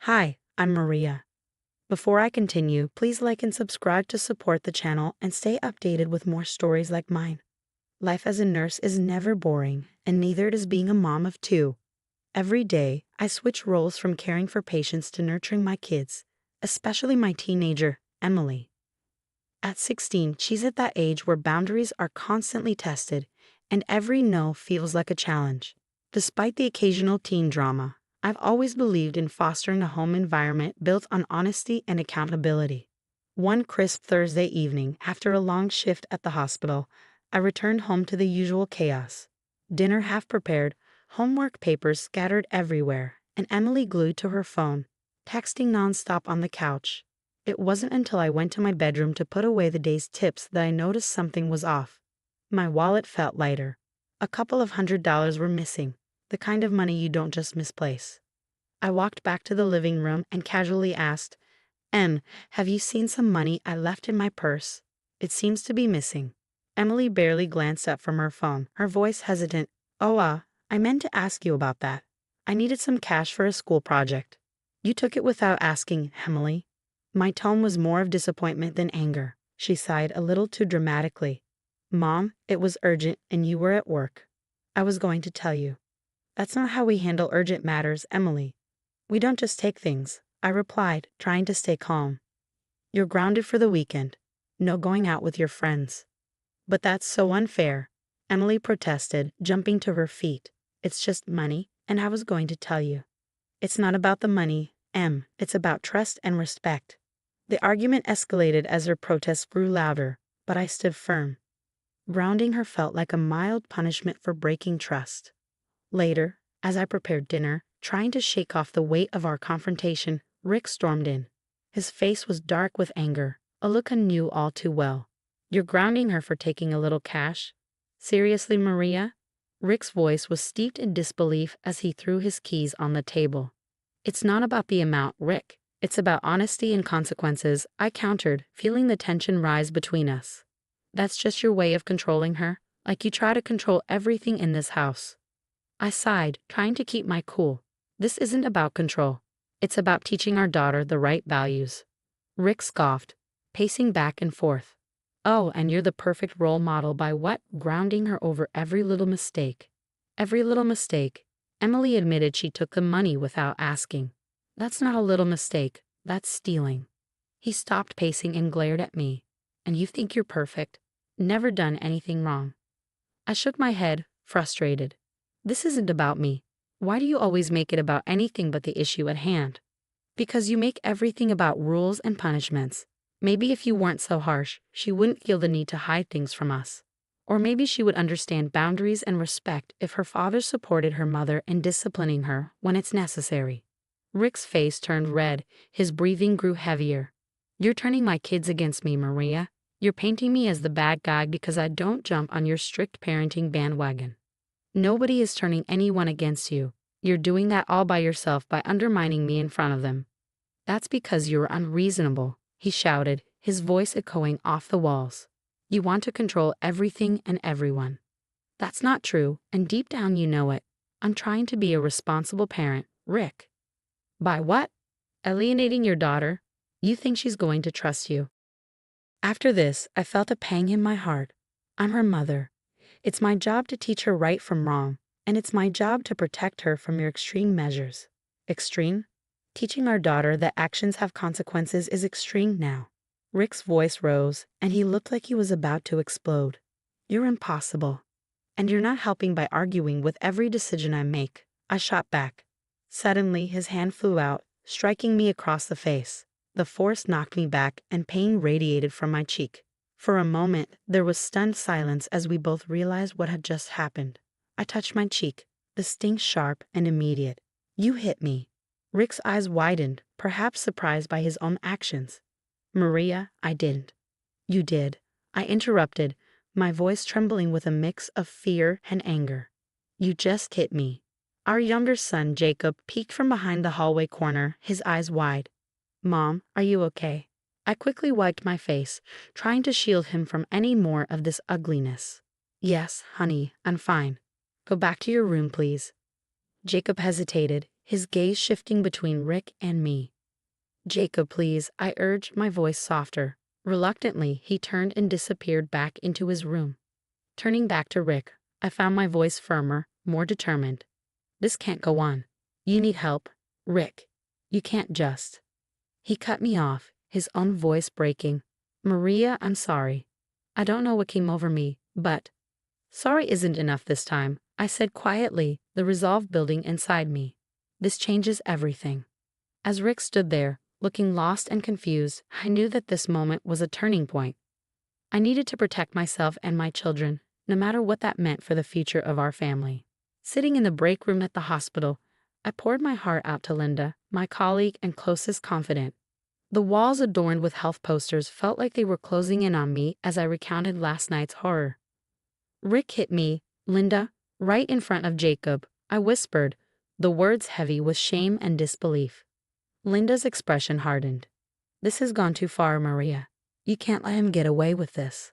Hi, I'm Maria. Before I continue, please like and subscribe to support the channel and stay updated with more stories like mine. Life as a nurse is never boring, and neither is being a mom of two. Every day, I switch roles from caring for patients to nurturing my kids, especially my teenager, Emily. At 16, she's at that age where boundaries are constantly tested, and every no feels like a challenge. Despite the occasional teen drama, I've always believed in fostering a home environment built on honesty and accountability. One crisp Thursday evening, after a long shift at the hospital, I returned home to the usual chaos. Dinner half prepared, homework papers scattered everywhere, and Emily glued to her phone, texting nonstop on the couch. It wasn't until I went to my bedroom to put away the day's tips that I noticed something was off. My wallet felt lighter. A couple of $100 were missing, the kind of money you don't just misplace. I walked back to the living room and casually asked, "Em, have you seen some money I left in my purse? It seems to be missing." Emily barely glanced up from her phone, her voice hesitant. "Oh, I meant to ask you about that. I needed some cash for a school project." "You took it without asking, Emily." My tone was more of disappointment than anger. She sighed a little too dramatically. "Mom, it was urgent and you were at work. I was going to tell you." "That's not how we handle urgent matters, Emily. We don't just take things," I replied, trying to stay calm. "You're grounded for the weekend. No going out with your friends." "But that's so unfair," Emily protested, jumping to her feet. "It's just money, and I was going to tell you." "It's not about the money, Em. It's about trust and respect." The argument escalated as her protests grew louder, but I stood firm. Grounding her felt like a mild punishment for breaking trust. Later, as I prepared dinner, trying to shake off the weight of our confrontation, Rick stormed in. His face was dark with anger, a look I knew all too well. "You're grounding her for taking a little cash? Seriously, Maria?" Rick's voice was steeped in disbelief as he threw his keys on the table. "It's not about the amount, Rick. It's about honesty and consequences," I countered, feeling the tension rise between us. "That's just your way of controlling her, like you try to control everything in this house." I sighed, trying to keep my cool. "This isn't about control. It's about teaching our daughter the right values." Rick scoffed, pacing back and forth. "Oh, and you're the perfect role model by what? Grounding her over every little mistake." "Every little mistake." Emily admitted she took the money without asking. "That's not a little mistake, that's stealing." He stopped pacing and glared at me. "And you think you're perfect? Never done anything wrong." I shook my head, frustrated. "This isn't about me. Why do you always make it about anything but the issue at hand?" "Because you make everything about rules and punishments. Maybe if you weren't so harsh, she wouldn't feel the need to hide things from us. Or maybe she would understand boundaries and respect if her father supported her mother in disciplining her when it's necessary." Rick's face turned red, his breathing grew heavier. "You're turning my kids against me, Maria. You're painting me as the bad guy because I don't jump on your strict parenting bandwagon." "Nobody is turning anyone against you. You're doing that all by yourself by undermining me in front of them." "That's because you're unreasonable," he shouted, his voice echoing off the walls. "You want to control everything and everyone." "That's not true, and deep down you know it. I'm trying to be a responsible parent, Rick." "By what? Alienating your daughter? You think she's going to trust you?" After this, I felt a pang in my heart. I'm her mother. It's my job to teach her right from wrong, and it's my job to protect her from your extreme measures. Extreme? Teaching our daughter that actions have consequences is extreme now. Rick's voice rose, and he looked like he was about to explode. "You're impossible. And you're not helping by arguing with every decision I make," I shot back. Suddenly, his hand flew out, striking me across the face. The force knocked me back, and pain radiated from my cheek. For a moment, there was stunned silence as we both realized what had just happened. I touched my cheek, the sting sharp and immediate. "You hit me." Rick's eyes widened, perhaps surprised by his own actions. "Maria, I didn't." "You did," I interrupted, my voice trembling with a mix of fear and anger. "You just hit me." Our younger son, Jacob, peeked from behind the hallway corner, his eyes wide. "Mom, are you okay?" I quickly wiped my face, trying to shield him from any more of this ugliness. "Yes, honey, I'm fine. Go back to your room, please." Jacob hesitated, his gaze shifting between Rick and me. "Jacob, please," I urged, my voice softer. Reluctantly, he turned and disappeared back into his room. Turning back to Rick, I found my voice firmer, more determined. "This can't go on. You need help, Rick. You can't just—" He cut me off, his own voice breaking. "Maria, I'm sorry. I don't know what came over me, but—" "Sorry isn't enough this time," I said quietly, the resolve building inside me. "This changes everything." As Rick stood there, looking lost and confused, I knew that this moment was a turning point. I needed to protect myself and my children, no matter what that meant for the future of our family. Sitting in the break room at the hospital, I poured my heart out to Linda, my colleague and closest confidant. The walls adorned with health posters felt like they were closing in on me as I recounted last night's horror. "Rick hit me, Linda, right in front of Jacob," I whispered, the words heavy with shame and disbelief. Linda's expression hardened. "This has gone too far, Maria. You can't let him get away with this."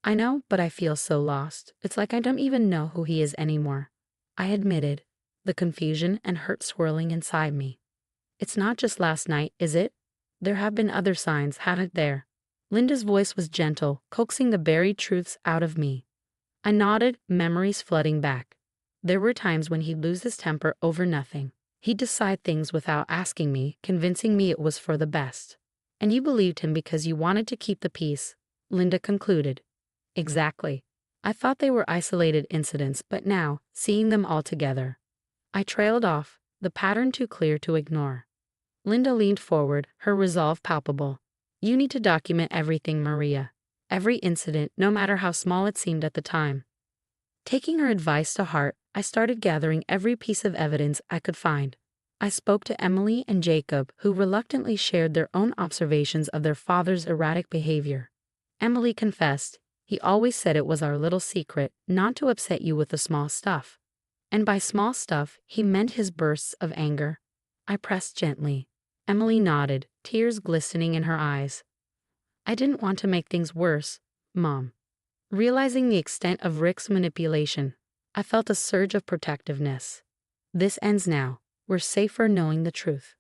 "I know, but I feel so lost. It's like I don't even know who he is anymore," I admitted, the confusion and hurt swirling inside me. "It's not just last night, is it? There have been other signs, haven't there?" Linda's voice was gentle, coaxing the buried truths out of me. I nodded, memories flooding back. There were times when he'd lose his temper over nothing. He'd decide things without asking me, convincing me it was for the best. "And you believed him because you wanted to keep the peace," Linda concluded. "Exactly. I thought they were isolated incidents, but now, seeing them all together—" I trailed off, the pattern too clear to ignore. Linda leaned forward, her resolve palpable. "You need to document everything, Maria. Every incident, no matter how small it seemed at the time." Taking her advice to heart, I started gathering every piece of evidence I could find. I spoke to Emily and Jacob, who reluctantly shared their own observations of their father's erratic behavior. Emily confessed, "He always said it was our little secret, not to upset you with the small stuff." And by small stuff, he meant his bursts of anger. I pressed gently. Emily nodded, tears glistening in her eyes. "I didn't want to make things worse, Mom." Realizing the extent of Rick's manipulation, I felt a surge of protectiveness. "This ends now. We're safer knowing the truth."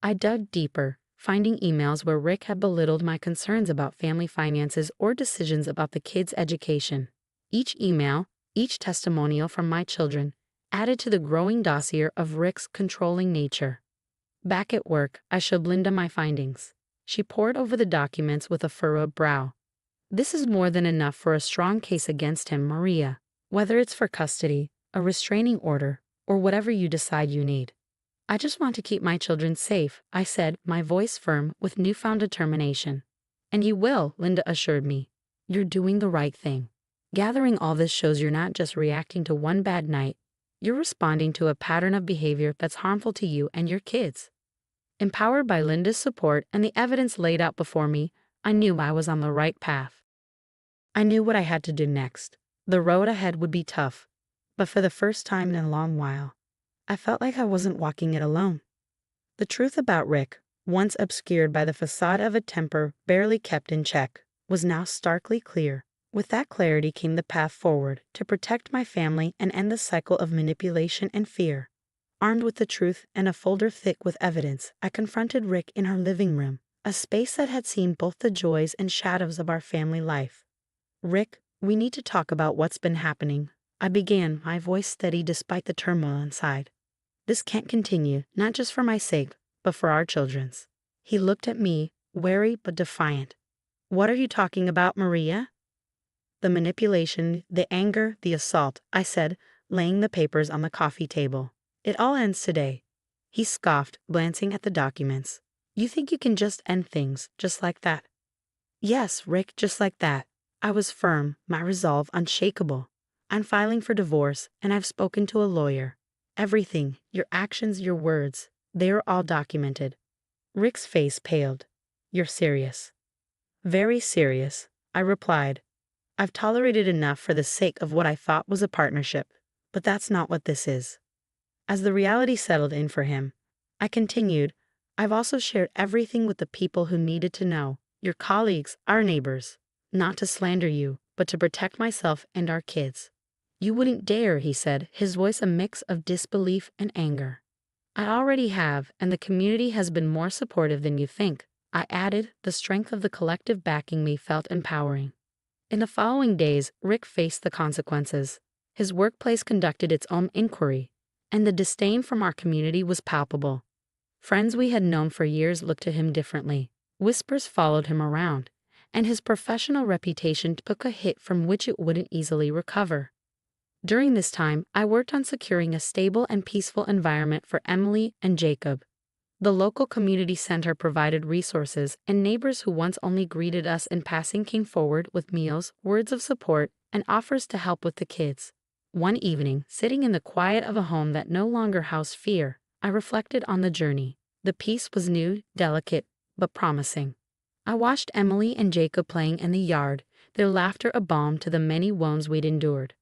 I dug deeper, finding emails where Rick had belittled my concerns about family finances or decisions about the kids' education. Each email, each testimonial from my children, added to the growing dossier of Rick's controlling nature. Back at work, I showed Linda my findings. She pored over the documents with a furrowed brow. "This is more than enough for a strong case against him, Maria. Whether it's for custody, a restraining order, or whatever you decide you need." "I just want to keep my children safe," I said, my voice firm with newfound determination. "And you will," Linda assured me. "You're doing the right thing. Gathering all this shows you're not just reacting to one bad night, you're responding to a pattern of behavior that's harmful to you and your kids." Empowered by Linda's support and the evidence laid out before me, I knew I was on the right path. I knew what I had to do next. The road ahead would be tough, but for the first time in a long while, I felt like I wasn't walking it alone. The truth about Rick, once obscured by the facade of a temper barely kept in check, was now starkly clear. With that clarity came the path forward to protect my family and end the cycle of manipulation and fear. Armed with the truth and a folder thick with evidence, I confronted Rick in our living room, a space that had seen both the joys and shadows of our family life. "Rick, we need to talk about what's been happening," I began, my voice steady despite the turmoil inside. "This can't continue, not just for my sake, but for our children's." He looked at me, wary but defiant. "What are you talking about, Maria?" "The manipulation, the anger, the assault," I said, laying the papers on the coffee table. "It all ends today." He scoffed, glancing at the documents. "You think you can just end things, just like that?" "Yes, Rick, just like that." I was firm, my resolve unshakable. "I'm filing for divorce, and I've spoken to a lawyer. Everything, your actions, your words, they are all documented." Rick's face paled. "You're serious?" "Very serious," I replied. "I've tolerated enough for the sake of what I thought was a partnership, but that's not what this is." As the reality settled in for him, I continued, "I've also shared everything with the people who needed to know, your colleagues, our neighbors. Not to slander you, but to protect myself and our kids." "You wouldn't dare," he said, his voice a mix of disbelief and anger. I already have, and the community has been more supportive than you think. I added, the strength of the collective backing me felt empowering. In the following days, Rick faced the consequences. His workplace conducted its own inquiry, and the disdain from our community was palpable. Friends we had known for years looked at him differently. Whispers followed him around, and his professional reputation took a hit from which it wouldn't easily recover. During this time, I worked on securing a stable and peaceful environment for Emily and Jacob. The local community center provided resources, and neighbors who once only greeted us in passing came forward with meals, words of support, and offers to help with the kids. One evening, sitting in the quiet of a home that no longer housed fear, I reflected on the journey. The peace was new, delicate, but promising. I watched Emily and Jacob playing in the yard, their laughter a balm to the many wounds we'd endured.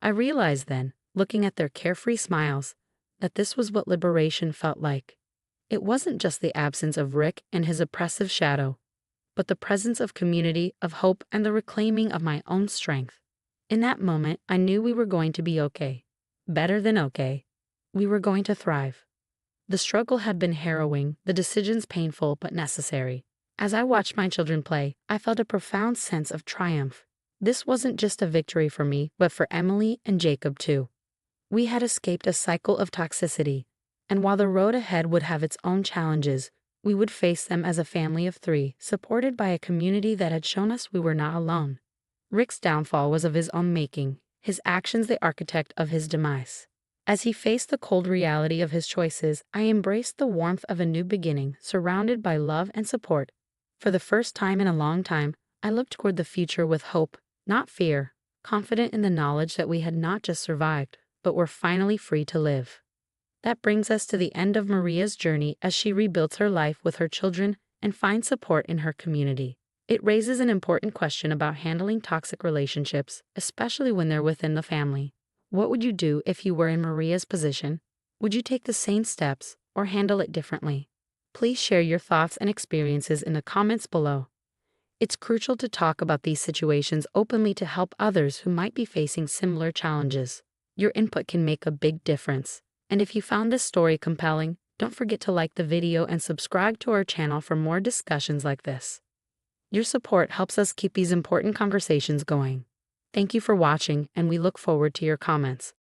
I realized then, looking at their carefree smiles, that this was what liberation felt like. It wasn't just the absence of Rick and his oppressive shadow, but the presence of community, of hope, and the reclaiming of my own strength. In that moment, I knew we were going to be okay. Better than okay. We were going to thrive. The struggle had been harrowing, the decisions painful but necessary. As I watched my children play, I felt a profound sense of triumph. This wasn't just a victory for me, but for Emily and Jacob too. We had escaped a cycle of toxicity, and while the road ahead would have its own challenges, we would face them as a family of three, supported by a community that had shown us we were not alone. Rick's downfall was of his own making, his actions the architect of his demise. As he faced the cold reality of his choices, I embraced the warmth of a new beginning, surrounded by love and support. For the first time in a long time, I looked toward the future with hope, not fear, confident in the knowledge that we had not just survived, but were finally free to live. That brings us to the end of Maria's journey as she rebuilds her life with her children and finds support in her community. It raises an important question about handling toxic relationships, especially when they're within the family. What would you do if you were in Maria's position? Would you take the same steps or handle it differently? Please share your thoughts and experiences in the comments below. It's crucial to talk about these situations openly to help others who might be facing similar challenges. Your input can make a big difference. And if you found this story compelling, don't forget to like the video and subscribe to our channel for more discussions like this. Your support helps us keep these important conversations going. Thank you for watching, and we look forward to your comments.